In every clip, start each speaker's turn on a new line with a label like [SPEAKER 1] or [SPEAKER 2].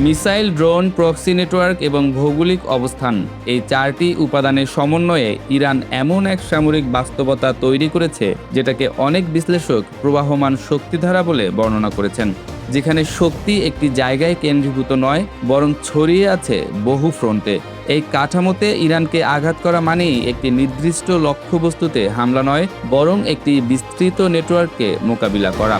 [SPEAKER 1] Missile, drone, proxy network এবং ভৌগোলিক অবস্থান, এই 4টি উপাদানের সমন্বয়ে ইরান এমন এক সামরিক বাস্তবতা তৈরি করেছে যেটাকে অনেক বিশ্লেষক প্রবাহমান শক্তিধারা বলে বর্ণনা করেছেন, যেখানে শক্তি একটি জায়গায় কেন্দ্রীভূত নয় বরং ছড়িয়ে আছে বহু ফ্রন্টে। এই কাঠামোতে ইরানকে আঘাত করা মানেই একটি নির্দিষ্ট লক্ষ্যবস্তুতে হামলা নয়, বরং একটি বিস্তৃত নেটওয়ার্ককে মোকাবিলা করা।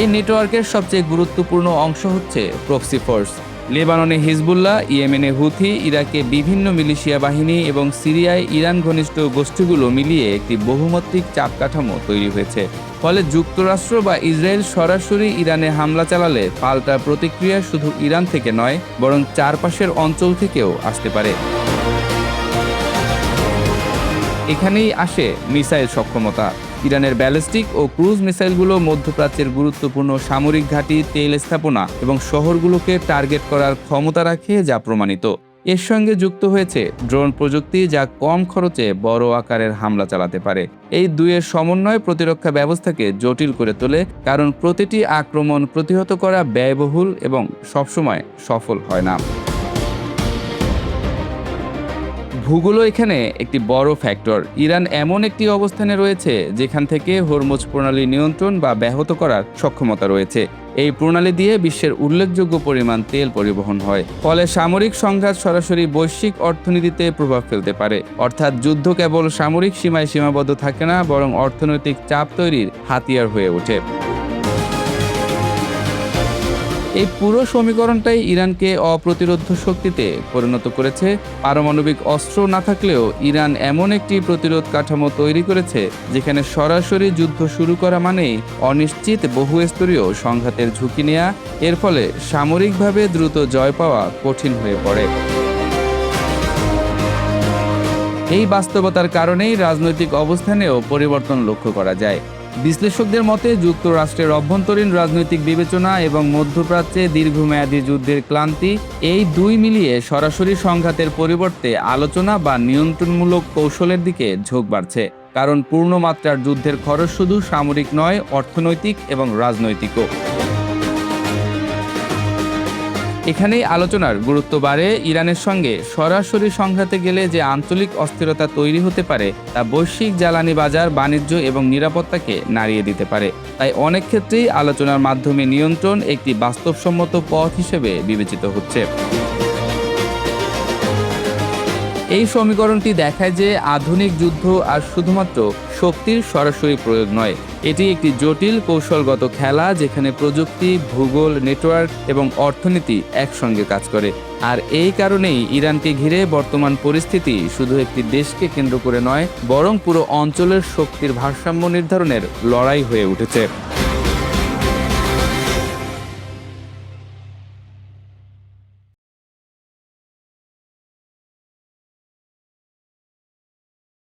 [SPEAKER 1] এই নেটওয়ার্কের সবচেয়ে গুরুত্বপূর্ণ অংশ হচ্ছে প্রক্সি ফোর্স। লেবাননে হিজবুল্লাহ, ইয়েমেনে হুথি, ইরাকে বিভিন্ন মিলিশিয়া বাহিনী এবং সিরিয়ায় ইরান ঘনিষ্ঠ গোষ্ঠীগুলো মিলিয়ে একটি বহুমাত্রিক চাপ কাঠামো তৈরি হয়েছে। ফলে যুক্তরাষ্ট্র বা ইসরায়েল সরাসরি ইরানে হামলা চালালে পাল্টা প্রতিক্রিয়া শুধু ইরান থেকে নয় বরং চারপাশের অঞ্চল থেকেও আসতে পারে। এখানেই আসে মিসাইল সক্ষমতা। ইরানের ব্যালিস্টিক ও ক্রুজ মিসাইলগুলো মধ্যপ্রাচ্যের গুরুত্বপূর্ণ সামরিক ঘাঁটি, তেল স্থাপনা এবং শহরগুলোকে টার্গেট করার ক্ষমতা রাখে, যা প্রমাণিত। এর সঙ্গে যুক্ত হয়েছে ড্রোন প্রযুক্তি, যা কম খরচে বড় আকারের হামলা চালাতে পারে। এই দুইয়ের সমন্বয় প্রতিরক্ষা ব্যবস্থাকে জটিল করে তোলে, কারণ প্রতিটি আক্রমণ প্রতিহত করা ব্যয়বহুল এবং সবসময় সফল হয় না। ভূগোল এখানে একটি বড় ফ্যাক্টর। ইরান এমন একটি অবস্থানে রয়েছে যেখান থেকে হরমুজ প্রণালী নিয়ন্ত্রণ বা ব্যাহত করার সক্ষমতা রয়েছে। এই প্রণালী দিয়ে বিশ্বের উল্লেখযোগ্য পরিমাণ তেল পরিবহন হয়। ফলে সামরিক সংঘাত সরাসরি বৈশ্বিক অর্থনীতিতে প্রভাব ফেলতে পারে। অর্থাৎ যুদ্ধ কেবল সামরিক সীমায় সীমাবদ্ধ থাকে না, বরং অর্থনৈতিক চাপ তৈরির হাতিয়ার হয়ে ওঠে। এই পুরো সমীকরণটাই ইরানকে অপ্রতিরোধ শক্তিতে পরিণত করেছে। পারমাণবিক অস্ত্র না থাকলেও ইরান এমন একটি প্রতিরোধ কাঠামো তৈরি করেছে যেখানে সরাসরি যুদ্ধ শুরু করা মানেই অনিশ্চিত বহুস্তরীয় সংঘাতের ঝুঁকি নেওয়া। এর ফলে সামরিকভাবে দ্রুত জয় পাওয়া কঠিন হয়ে পড়ে। এই বাস্তবতার কারণেই রাজনৈতিক অবস্থানেও পরিবর্তন লক্ষ্য করা যায়। বিশ্লেষকদের মতে যুক্তরাষ্ট্রের অভ্যন্তরীণ রাজনৈতিক বিবেচনা এবং মধ্যপ্রাচ্যে দীর্ঘমেয়াদী যুদ্ধের ক্লান্তি, এই দুই মিলিয়ে সরাসরি সংঘাতের পরিবর্তে আলোচনা বা নিয়ন্ত্রণমূলক কৌশলের দিকে ঝোঁক বাড়ছে। কারণ পূর্ণমাত্রার যুদ্ধের খরচ শুধু সামরিক নয়, অর্থনৈতিক এবং রাজনৈতিকও। এখানেই আলোচনার গুরুত্ব বাড়ে। ইরানের সঙ্গে সরাসরি সংঘাতে গেলে যে আঞ্চলিক অস্থিরতা তৈরি হতে পারে তা বৈশ্বিক জ্বালানি বাজার, বাণিজ্য এবং নিরাপত্তাকে নাড়িয়ে দিতে পারে। তাই অনেক ক্ষেত্রেই আলোচনার মাধ্যমে নিয়ন্ত্রণ একটি বাস্তবসম্মত পথ হিসেবে বিবেচিত হচ্ছে। এই সমীকরণটি দেখায় যে আধুনিক যুদ্ধ আর শুধুমাত্র শক্তির সরাসরি প্রয়োগ নয়, এটি একটি জটিল কৌশলগত খেলা যেখানে প্রযুক্তি, ভূগোল, নেটওয়ার্ক এবং অর্থনীতি একসঙ্গে কাজ করে। আর এই কারণেই ইরানকে ঘিরে বর্তমান পরিস্থিতি শুধু একটি দেশকে কেন্দ্র করে নয়, বরং পুরো অঞ্চলের শক্তির ভারসাম্য নির্ধারণের লড়াই হয়ে উঠেছে।